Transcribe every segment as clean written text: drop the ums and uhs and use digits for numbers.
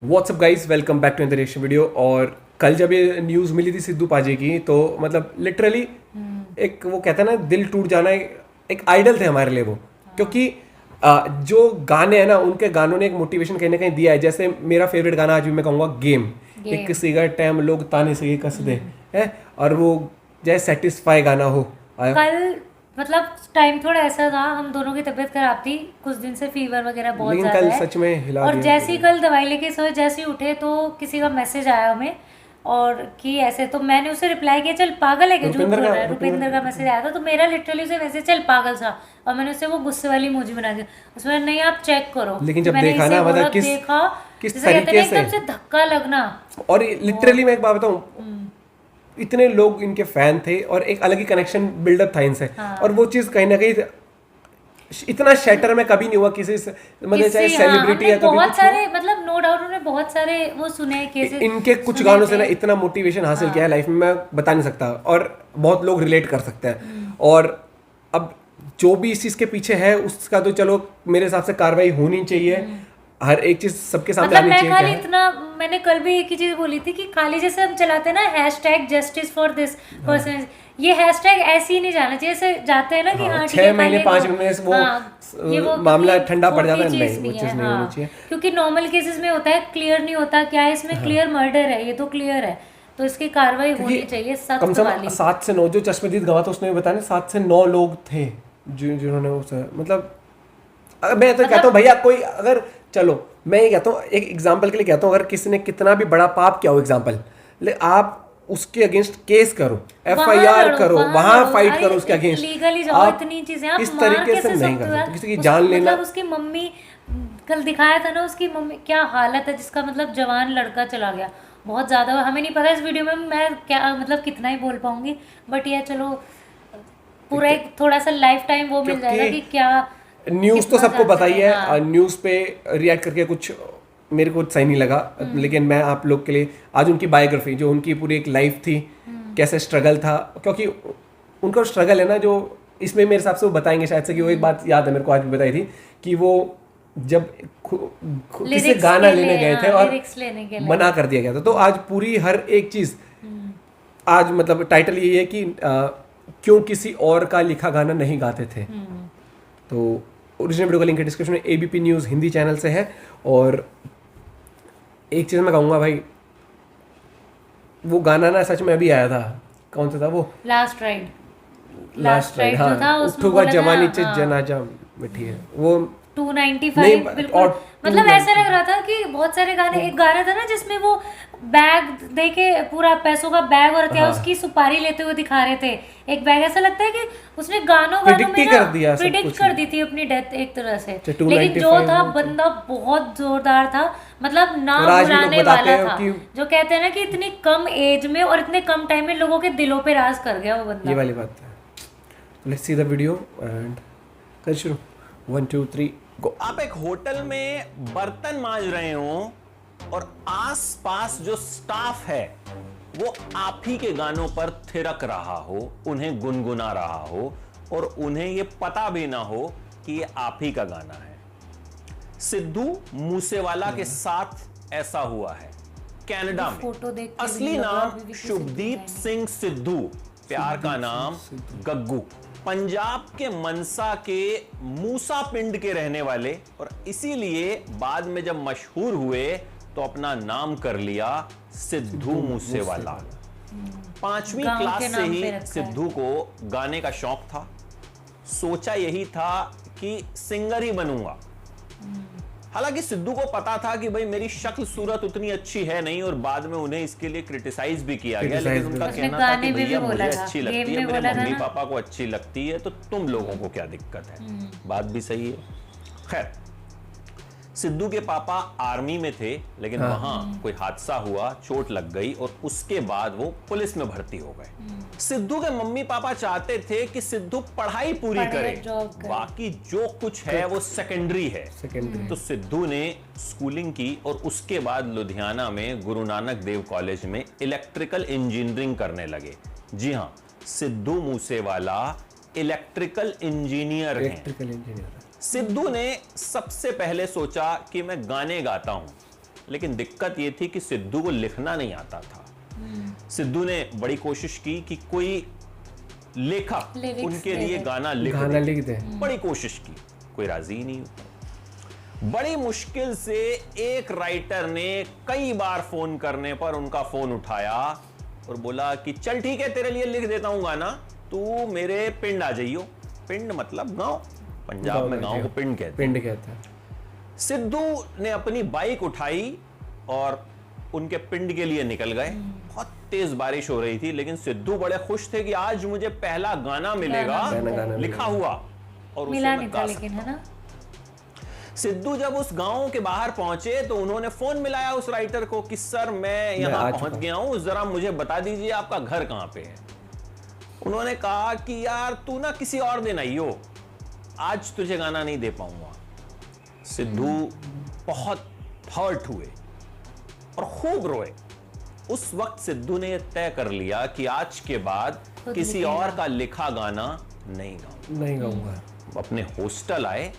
WhatsApp guys, welcome back to the reaction video. और कल जब ये न्यूज़ मिली थी सिद्धू पाजी की, तो मतलब लिटरली एक वो कहते हैं ना, दिल टूट जाना। एक आइडल थे हमारे लिए वो, क्योंकि जो गाने हैं ना, उनके गानों ने एक मोटिवेशन कहीं ना कहीं दिया है। जैसे मेरा फेवरेट गाना आज भी मैं कहूँगा गेम। एक सिगरेट टाइम लोग ताने से ये कस दे है, और वो जैसे सेटिस्फाई गाना हो। कल मतलब टाइम थोड़ा ऐसा था, हम दोनों की तबीयत खराब थी कुछ दिन से, फीवर वगैरह बहुत लेकिन ज़्यादा कल है। सच में हिला और दिया जैसे ही पूरे। कल दवाई लेके सोए, जैसे ही उठे तो किसी का मैसेज आया हमें, और कि ऐसे, तो मैंने उसे रिप्लाई किया, चल पागल है क्या, झूठ बोल रहा है। रुपिंदर का मैसेज आया था, तो मेरा लिटरली उसे मैसेज, चल पागल सा, और मैंने उसे वो गुस्से वाली इमोजी बना दिया। उसमें नहीं, आप चेक करो। लेकिन तो जब मैंने देखा इसे ना, बोला, मतलब देखा, किस जैसे कहते हैं तरीके ना, से, एकदम से धक्का लगना। और लिटरली मैं एक बात बताऊं, इतने लोग इनके फैन थे और एक अलग ही कनेक्शन बिल्डअप था इनसे। और वो चीज़ कहीं ना कहीं इतना शैटर में कभी नहीं हुआ किसी से, मतलब चाहे किसी, हाँ, सेलिब्रिटी हमने या कभी बहुत कुछ हो। सारे, मतलब नो डाउट उन्होंने बहुत सारे वो सुने केसेस, इनके कुछ सुने गानों से थे। ना इतना मोटिवेशन हासिल किया है लाइफ में, मैं बता नहीं सकता। और बहुत लोग रिलेट कर सकते हैं। और अब जो भी इस चीज़ के पीछे है, उसका तो चलो मेरे हिसाब से कार्रवाई होनी चाहिए। हर एक चीज़ सबके सामने मतलब आनी मैं चाहिए क्या खाली है। इतना, मैंने कल भी एक ही चीज बोली थी कि खाली जैसे हम चलाते हैं ना hashtag justice for this person, ये हैशटैग ऐसे ही नहीं जाना चाहिए। ऐसे जाते हैं ना कि हाँ, हाँ ठीक है, 6 महीने खाली 5 महीने से वो हाँ, ये वो मामला क्योंकि ठंडा पड़ जाता छोटी है। चीज नहीं, वो नहीं चीज़ है। नहीं होनी हाँ, चाहिए। क्योंकि नॉर्मल केसेस में होता है, क्लियर नहीं होता क्या है इसमें, क्लियर मर्डर है, ये तो क्लियर है, तो इसकी कार्रवाई क्योंकि होनी चाहिए कम सख्त से कम वाली। 7 से 9, जो चश्मदीद गवाह था उसने बताया ना, 7 से 9 लोग थे जिन्होंने उस, मतलब मैं तो कहता हूँ मतलब भैया, कोई अगर, चलो मैं ये कहता हूँ, एक एग्जांपल के लिए कहता हूँ, अगर किसी ने कितना भी बड़ा पाप किया हो, एग्जांपल ले, आप उसके अगेंस्ट केस करो, वहां एफआईआर लड़ो, करो, वहां वहां लड़ो, फाइट करो उसके अरे अगेंस्ट। लीगली जाओ, आप इतनी चीजें आप इस मार तरीके से कैसे नहीं सकते कर हो यार। सकते, किसी की उस जान लेना। मतलब उसकी मम्मी, कल दिखाया था ना उसकी मम्मी, क्या हालत है, जिसका मतलब जवान लड़का चला गया। बहुत ज्यादा, हमें नहीं पता इस वीडियो में मैं क्या मतलब कितना ही बोल पाऊंगी, बट ये चलो पूरा एक थोड़ा सा लाइफ टाइम वो मिल जाएगा क्योंकि कि क्या न्यूज़ तो कितना सबको जानते पता ही थे। है, हाँ, न्यूज़ पे रिएक्ट करके कुछ मेरे को सही नहीं लगा। लेकिन मैं आप लोग के लिए आज उनकी बायोग्राफी, जो उनकी पूरी एक लाइफ थी, कैसे स्ट्रगल था, क्योंकि उनका स्ट्रगल है ना, जो इसमें मेरे हिसाब से वो बताएंगे शायद से। कि वो एक बात याद है मेरे को, आज भी बताई थी, कि वो जब किसी से लिरिक्स गाना के लेने लिए, गए थे हाँ, और लिरिक्स लेने के लिए। मना कर दिया गया था। तो आज पूरी हर एक चीज़, आज मतलब टाइटल यही है कि क्यों किसी और का लिखा गाना नहीं गाते थे। तो ओरिजिनल वीडियो का लिंक डिस्क्रिप्शन में एबीपी न्यूज़ हिंदी चैनल से है। और एक चीज़ मैं कहूँगा भाई, वो गाना ना सच में अभी आया था, कौन सा था वो, लास्ट राइड, लास्ट राइड, जो था हाँ, उसमें उठूगा बोला था, जवानी चे हाँ, जनाजा मिठी है वो। 295 नहीं, बिल्कुल। और मतलब ऐसा 290 लग रहा था कि बहुत सारे गाने, एक गाना था ना जिसमें वो बैग देके, पूरा पैसों का बैग, और क्या हाँ, उसकी सुपारी लेते हुए दिखा रहे थे। एक बैग, ऐसा लगता है कि उसने गानों गानों प्रिडिक्ट में ही ना कर दिया सब प्रिडिक्ट कुछ। कर दी थी अपनी डेथ एक तरह से। चाहे लेकिन जो 295 था हो चाहे, बंदा बहुत जोरदार था, मतलब ना और आज भी लोग भुलाने बताते वाला हैं था। कि जो कहते हैं ना कि इतनी कम एज में और इतने कम टाइम में लोगों के दिलों पे राज कर गया वो ये बंदा। वाली बात है। Let's see the video and कर शुरू। 1 2 3 गो। आप एक होटल में बर्तन मांज रहे हो और आसपास जो स्टाफ है वो आप ही के गानों पर थिरक रहा हो, उन्हें गुनगुना रहा हो, और उन्हें यह पता भी ना हो कि यह आप ही का गाना है। सिद्धू मूसेवाला के साथ ऐसा हुआ है कनाडा में। फोटो देख के भी असली नहीं लग रहा नाम अभी भी कि शुभदीप सिद्धू सिंह सिद्धू, प्यार का नाम गग्गू, पंजाब के मनसा के मूसा पिंड के रहने वाले, और इसीलिए बाद में जब मशहूर हुए तो अपना नाम कर लिया सिद्धू मूसेवाला। 5वीं गांव क्लास के से नाम पे ही रखा है। सिद्धू को गाने का शौक था। सोचा यही था कि सिंगर ही बनूंगा। हालांकि सिद्धू को पता था कि भाई मेरी शक्ल सूरत उतनी अच्छी है नहीं, और बाद में उन्हें इसके लिए क्रिटिसाइज भी किया गया, लेकिन उनका उसने कहना था गाने कि में भी भैया बोला मुझे था, अच्छी गेम लगती है, में मेरे बोला था मम्मी ना। पापा को अच्छी लगती है, तो तुम लोगों को क्या दिक्कत है। बात भी सही है। खैर, सिद्धू के पापा आर्मी में थे, लेकिन वहां कोई हादसा हुआ, चोट लग गई, और उसके बाद वो पुलिस में भर्ती हो गए। सिद्धू के मम्मी पापा चाहते थे कि सिद्धू पढ़ाई पूरी करे, जॉब करे। बाकी जो कुछ है वो सेकेंडरी है। सेकेंडरी। तो सिद्धू ने स्कूलिंग की और उसके बाद लुधियाना में गुरु नानक देव कॉलेज में इलेक्ट्रिकल इंजीनियरिंग करने लगे। जी हां, सिद्धू मूसेवाला इलेक्ट्रिकल इंजीनियर हैं। Electrical engineer. सिद्धू ने सबसे पहले सोचा कि मैं गाने गाता हूं, लेकिन दिक्कत ये थी कि सिद्धू को लिखना नहीं आता था। सिद्धू ने बड़ी कोशिश की कि कोई लेखक Lyrics उनके दे लिए दे। गाना गाना लिख दे। बड़ी कोशिश की, कोई राजी ही नहीं हुआ। बड़ी मुश्किल से एक राइटर ने कई बार फोन करने पर उनका फोन उठाया और बोला कि चल ठीक है, तेरे लिए लिख देता हूं गाना, तू मेरे पिंड आ जाइयो। पिंड मतलब गांव, पंजाब में गांव को पिंड कहते हैं। पिंड कहते हैं। सिद्धू ने अपनी बाइक उठाई और उनके पिंड के लिए निकल गए। बहुत तेज बारिश हो रही थी, लेकिन सिद्धू बड़े खुश थे कि आज मुझे पहला गाना मिलेगा गाना लिखा हुआ, और उसे मिला मैं नहीं गा था लेकिन, सकता है ना। सिद्धू जब उस गांव के बाहर पहुंचे तो उन्होंने फोन मिलाया उस राइटर को कि सर मैं यहां आ पहुंच चुका गया हूं, जरा मुझे बता दीजिए आपका घर कहां पे है। उन्होंने कहा कि यार तू ना किसी और दिन आइयो, आज तुझे गाना नहीं दे पाऊंगा। सिद्धू बहुत हर्ट हुए और खूब रोए। उस वक्त सिद्धू ने यह तय कर लिया कि आज के बाद खुद किसी लिखेगा। और का लिखा गाना नहीं गाऊंगा। नहीं गाऊंगा। अपने हॉस्टल आए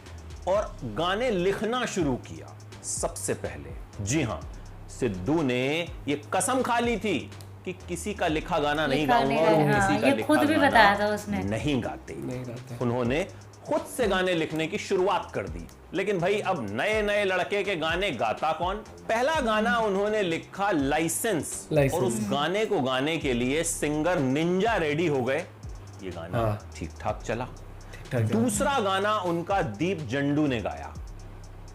और गाने लिखना शुरू किया। सबसे पहले, जी हां, सिद्धू ने ये कसम खा ली थी कि किसी का लिखा गाना नहीं लिखा गाऊंगा, नहीं और गाया, किसी हाँ, का ये लिखा खुद भी गाना बताया था उसने। नहीं गाते। नहीं गाते। उन्होंने खुद से गाने लिखने की शुरुआत कर दी। लेकिन भाई अब नए नए लड़के के गाने गाता कौन? पहला गाना उन्होंने लिखा लाइसेंस, और उस गाने को गाने के लिए सिंगर निंजा रेडी हो गए। ये गाना हाँ। ठीक ठाक चला। ठीक-ठाक चला। दूसरा गाना उनका दीप जंडू ने गाया।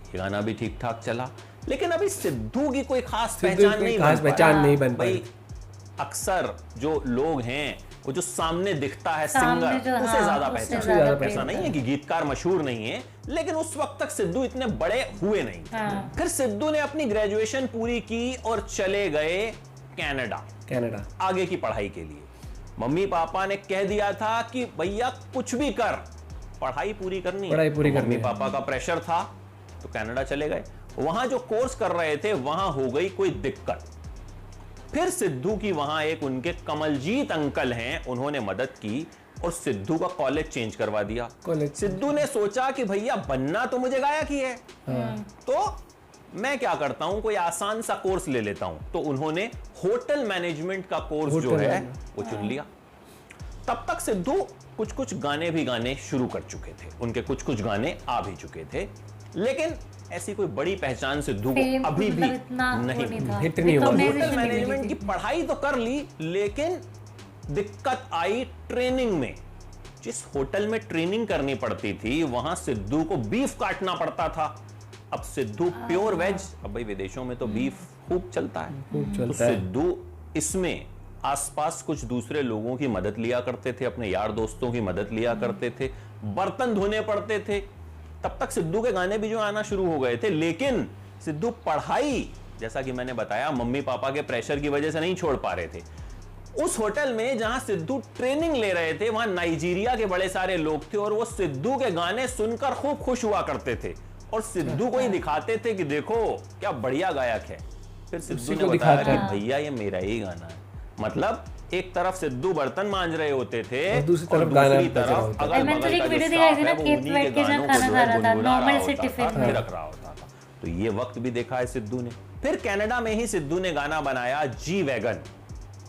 ये गाना भी ठीक ठाक चला, लेकिन अभी सिद्धू की कोई खास सिद्धू पहचान की नहीं खास बन पाई। पहचान नहीं बन भाई पाई। अक्सर जो लोग हैं वो जो सामने दिखता है सामने सिंगर, जो, उसे हाँ, ज्यादा उससे पहचान। ज्यादा ऐसा पहचान। नहीं है कि गीतकार मशहूर नहीं है, लेकिन उस वक्त तक सिद्धू इतने बड़े हुए नहीं थे। हाँ। फिर सिद्धू ने अपनी ग्रेजुएशन पूरी की और चले गए कनाडा कनाडा। आगे की पढ़ाई के लिए। मम्मी पापा ने कह दिया था कि भैया कुछ भी कर, पढ़ाई पूरी करनी है। पढ़ाई पूरी तो करनी मम्मी है। पापा का प्रेशर था तो कनाडा चले गए। वहां जो कोर्स कर रहे थे वहां हो गई कोई दिक्कत। फिर सिद्धू की वहां एक उनके कमलजीत अंकल हैं, उन्होंने मदद की और सिद्धू का कॉलेज चेंज करवा दिया। कॉलेज। सिद्धू ने सोचा कि भैया बनना तो मुझे गायक ही है, तो मैं क्या करता हूं, कोई आसान सा कोर्स ले लेता हूं। तो उन्होंने होटल मैनेजमेंट का कोर्स जो होटल है मैनेजमेंट। वो चुन लिया। तब तक सिद्धू कुछ कुछ गाने भी गाने शुरू कर चुके थे, उनके कुछ कुछ गाने आ भी चुके थे, लेकिन ऐसी कोई बड़ी पहचान सिद्धू को Fame, अभी भी मतलब इतना वो नहीं नहीं मिली। था। हिट नहीं हुआ। Recognition होटल नहीं मिली मैनेजमेंट की थी। पढ़ाई तो कर ली, लेकिन दिक्कत आई ट्रेनिंग में। जिस होटल में ट्रेनिंग करनी पड़ती थी वहां सिद्धू को बीफ काटना पड़ता था। अब सिद्धू प्योर वेज, अब भाई विदेशों में तो बीफ खूब चलता है, खूब तो चलता है। सिद्धू इसमें आसपास कुछ दूसरे लोगों की मदद लिया करते थे, अपने यार दोस्तों की मदद लिया करते थे, बर्तन धोने पड़ते थे। तब तक सिद्धू के गाने भी जो आना शुरू हो गए थे, लेकिन सिद्धू पढ़ाई, जैसा कि मैंने बताया, मम्मी पापा के प्रेशर की वजह से नहीं छोड़ पा रहे थे। उस होटल में जहां सिद्धू ट्रेनिंग ले रहे थे वहां नाइजीरिया के बड़े सारे लोग थे और वो सिद्धू के गाने सुनकर खूब खुश हुआ करते थे और सिद्धू को ही दिखाते थे कि देखो क्या बढ़िया गायक है। फिर सिद्धू उसी ने को बताया दिखाते कि भैया ये मेरा ही गाना है। मतलब एक तरफ सिद्धू बर्तन मांज रहे होते थे और दूसरी तरफ गाना दूसरी बजा तरफ रहा होता था। अगल मैंने तो बगल एक का जो वीडियो दिखाई स्टाफ थी ना, है वो खेत उन्हीं बैठ के के जहाँ गानों को खाना जो खा है रहा था, गुनगुना नॉर्मल रहा से होता टिफिन था, में। थिरक रहा होता था। तो ये वक्त भी देखा है सिद्धू ने। फिर कनाडा में ही सिद्धू ने गाना बनाया जी वैगन,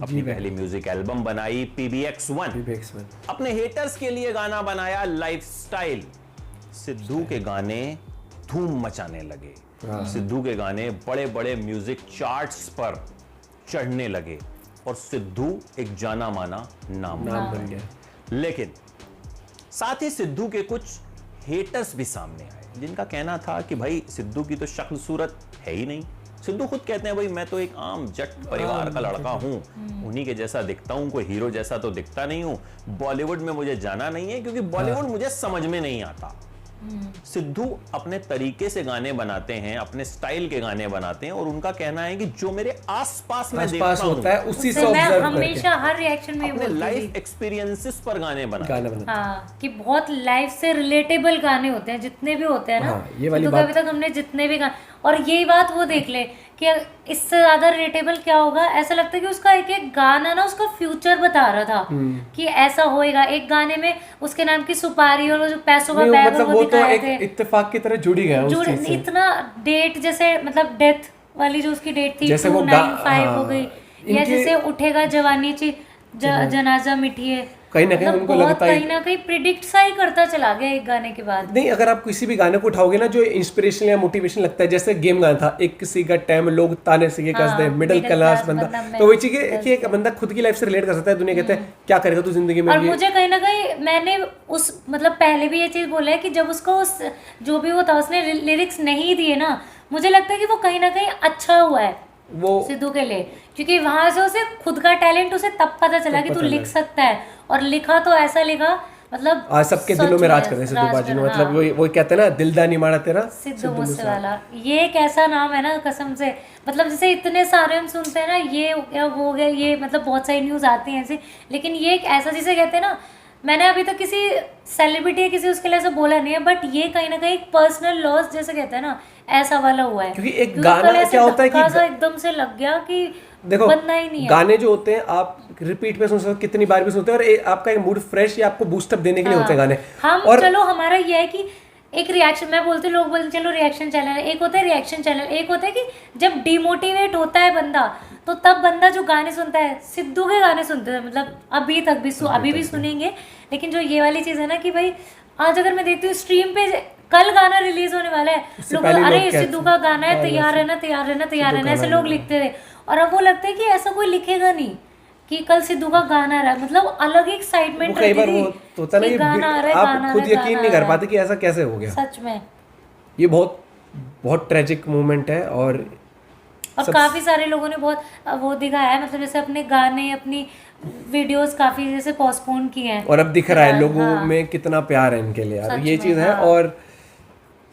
अपनी पहली म्यूजिक एल्बम बनाई PBX1, PBX1। अपने हेटर्स के लिए गाना बनाया लाइफस्टाइल। सिद्धू के गाने धूम मचाने लगे। सिद्धू के गाने बड़े बड़े म्यूजिक चार्ट्स पर चढ़ने लगे और सिद्धू एक जाना माना नाम बन गया। लेकिन साथ ही सिद्धू के कुछ हेटर्स भी सामने आए, जिनका कहना था कि भाई सिद्धू की तो शक्ल सूरत है ही नहीं। सिद्धू खुद कहते हैं भाई मैं तो एक आम जट परिवार का लड़का हूं, उन्हीं के जैसा दिखता हूं, कोई हीरो जैसा तो दिखता नहीं हूं। बॉलीवुड में मुझे जाना नहीं है क्योंकि बॉलीवुड मुझे समझ में नहीं आता। सिद्धू अपने तरीके से गाने बनाते हैं, अपने स्टाइल के गाने बनाते हैं और उनका कहना है कि जो मेरे आसपास मैं देखता आसपास होता हूं, है उसी से उससे मैं ऑब्जर्व हमेशा करके हर रिएक्शन में ये अपने बोलती लाइफ थी। एक्सपीरियंसेस पर गाने बनाते हैं। गाना बनाते हाँ, कि बहुत लाइफ से रिलेटेबल गाने होते हैं, जितने भी होते हैं ना। हाँ, ये वाली क्योंकि बात- अभी तक हमने जितने भी गाने, और यही बात वो देख ले कि इससे ज्यादा रिलेटेबल क्या होगा। ऐसा लगता है कि उसका एक एक गाना ना उसका फ्यूचर बता रहा था कि ऐसा होएगा। एक गाने में उसके नाम की सुपारी और वो जो पैसों का नहीं, बैग मतलब वो वो तो दिखाए एक थे। इत्तेफाक की तरह जुड़ी गया उस जुड़ चीज से। इतना डेट जैसे मतलब डेथ वाली जो उसकी डेट थी जैसे वो 295 हो हाँ, गई, या इनके- जैसे उठेगा जवानी जनाजा मिठिए, कहीं ना कहीं मतलब उनको बहुत लगता है कहीं ना कहीं प्रिडिक्ट सा ही करता चला गया एक गाने के बाद। नहीं, अगर आप किसी भी गाने को उठाओगे ना जो इंस्पिरेशन या मोटिवेशन लगता है, जैसे गेम गाना था, एक किसी का टाइम लोग ताने से कस दे, मिडिल क्लास बंदा, तो वही चीज है कि एक बंदा खुद की लाइफ से रिलेट कर सकता है। दुनिया कहते हैं क्या करेगा तू जिंदगी में, और मुझे कहीं ना कहीं मैंने उस मतलब पहले भी ये चीज बोला है कि जब उसको उस जो भी वो था उसने लिरिक्स नहीं दिए ना, मुझे लगता है कि वो कहीं ना कहीं अच्छा हुआ है वो सिद्धू के लिए, क्योंकि वहां से उसे खुद का टैलेंट उसे तब पता चला कि तू लिख सकता है, और लिखा तो ऐसा लिखा मतलब आज सबके दिलों में राज करते हैं सिद्धू बाजी ने, मतलब वो कहते हैं ना दिलदानी मारा तेरा सिद्धू मूसेवाला। ये एक ऐसा नाम है ना कसम से, मतलब जैसे इतने सारे हम सुनते हैं ना, ये हो गया वो हो गया, ये मतलब बहुत सारी न्यूज़ आती हैं ऐसे, लेकिन ये एक ऐसा जिसे कहते हैं ना, मैंने अभी तक किसी सेलिब्रिटी या किसी उसके लिए ऐसा बोला नहीं है, बट ये कहीं ना कहीं पर्सनल लॉस जैसे कहते हैं ना, ऐसा वाला हुआ है। क्योंकि एक गाना क्या होता है कि एकदम से लग गया कि देखो बनना ही नहीं है। गाने जो होते हैं आप रिपीट पे सुन सकते हो, कितनी बार भी सुनते हो, और आपका एक मूड फ्रेश या आपको बूस्टअप देने के लिए होते हैं गाने। हम और चलो हमारा ये है कि एक रिएक्शन, मैं बोलती लोग बोलते चलो रिएक्शन चैनल है, एक होता है रिएक्शन चैनल, एक होता है कि जब डिमोटिवेट होता है बंदा तो तब बंदा जो गाने सुनता है, सिद्धू के गाने सुनते हैं, मतलब अभी तक भी अभी भी सुनेंगे। लेकिन जो ये वाली चीज़ है ना कि भाई आज अगर मैं देखती हूँ स्ट्रीम पे कल गाना रिलीज होने वाला है, लोग अरे सिद्धू का गाना है, तैयार रहना तैयार रहना तैयार रहना, ऐसे लोग लिखते थे। और अब वो लगता है कि ऐसा कोई लिखेगा नहीं कि कल सिद्धू का गाना आ रहा है, मतलब अलग एक एक्साइटमेंट कई बार वो होता है ना गाना आ रहा है, आप खुद यकीन नहीं कर पाते कि ऐसा कैसे हो गया। सच में ये बहुत बहुत ट्रेजिक मोमेंट है। और काफी सारे लोगों ने बहुत वो दिखाया है, मतलब जैसे अपने गाने अपनी वीडियोस काफी जैसे पोस्टपोन किए हैं, और अब दिख रहा है लोगों में कितना प्यार है इनके लिए यार, ये चीज है। और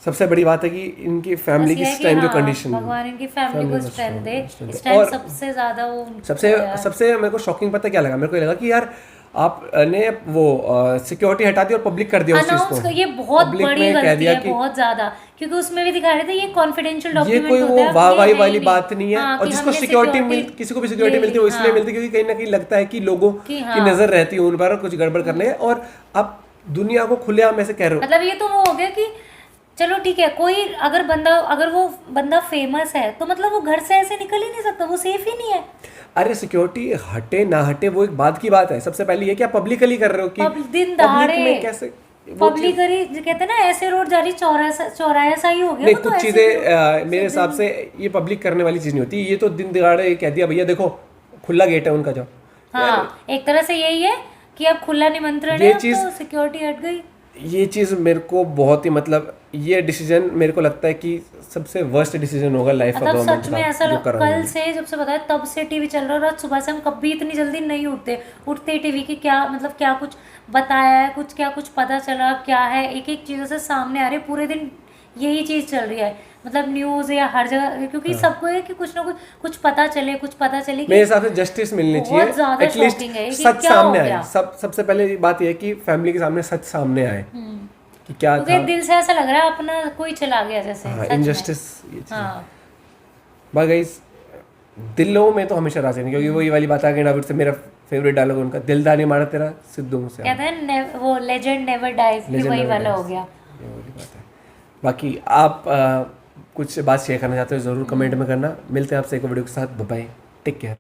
सबसे बड़ी बात है कि इनकी फैमिली की इस टाइम जो कंडीशन, भगवान इनकी फैमिली को स्ट्रेंथ दे इस टाइम, सबसे ज्यादा वो सबसे मेरे को शॉकिंग पता क्या लगा, मेरे को लगा कि यार आपने वो सिक्योरिटी हटा दी और पब्लिक कर दिया उस चीज को। ये बहुत बड़ी गलती है, बहुत ज्यादा, क्योंकि उसमें भी दिखा रहे थे ये कॉन्फिडेंशियल डॉक्यूमेंट होता है, ये कोई वो वाह वाली बात नहीं है। हाँ, और जिसको सिक्योरिटी किसी को भी सिक्योरिटी मिलती है वो इसलिए मिलती है क्योंकि कहीं ना कहीं लगता है कि लोगों की नजर रहती है उन पर कुछ गड़बड़ करने, और आप दुनिया को खुलेआम ऐसे कह रहे हो। मतलब ये तो वो हो गया कि चलो ठीक है, कोई अगर वो बंदा फेमस है तो मतलब वो घर से ऐसे निकल ही नहीं सकता, वो सेफ ही नहीं है। अरे सिक्योरिटी हटे ना हटे वो एक बात की बात है, सबसे पहले ये कि आप पब्लिकली कर रहे हो कि दिन दहाड़े में कैसे पब्लिकली कहते हैं ना, ऐसे रोड जा रही चौराहा सा ही हो गया। नहीं, कुछ चीजें मेरे हिसाब से ये पब्लिक करने वाली चीज नहीं होती, ये तो दिन दिहाड़े कह दिया भैया देखो खुला गेट है उनका, जाओ। हाँ, एक तरह से यही है कि अब खुला निमंत्रण है, तो सिक्योरिटी हट गई। ये चीज़ मेरे को बहुत ही मतलब ये डिसीजन मेरे को लगता है कि सबसे वर्स्ट डिसीजन होगा लाइफ का गवर्नमेंट सच में ऐसा कल से जब से बताया तब से टीवी चल रहा है, और सुबह से हम कभी इतनी जल्दी नहीं उठते टीवी की क्या मतलब क्या कुछ बताया है, क्या कुछ पता चला क्या है, एक एक चीज़ों से सामने आ रही है, पूरे दिन यही चीज़ चल रही है, मतलब न्यूज़ या हर जगह, क्योंकि सबको है कि कुछ ना कुछ पता चले मेरे हिसाब से जस्टिस मिलनी चाहिए, एटलीस्ट सच सामने आए। सबसे पहले बात यह है कि फैमिली के सामने सच सामने आए कि क्या था। दिल से ऐसा लग रहा है अपना कोई चला गया जैसे इनजस्टिस। बाय गाइस, दिलों में तो हमेशा राज है, क्योंकि वो ये वाली बात आ गई ना, से मेरा फेवरेट डायलॉग उनका, दिलदानी मारा तेरा सिद्धू मूसे, कहते हैं वो लेजेंड नेवर डाइज, वही वाला हो गया। बाकी आप कुछ बात शेयर करना चाहते हो जरूर कमेंट में करना। मिलते हैं आपसे एक वीडियो के साथ, बाय, टेक केयर।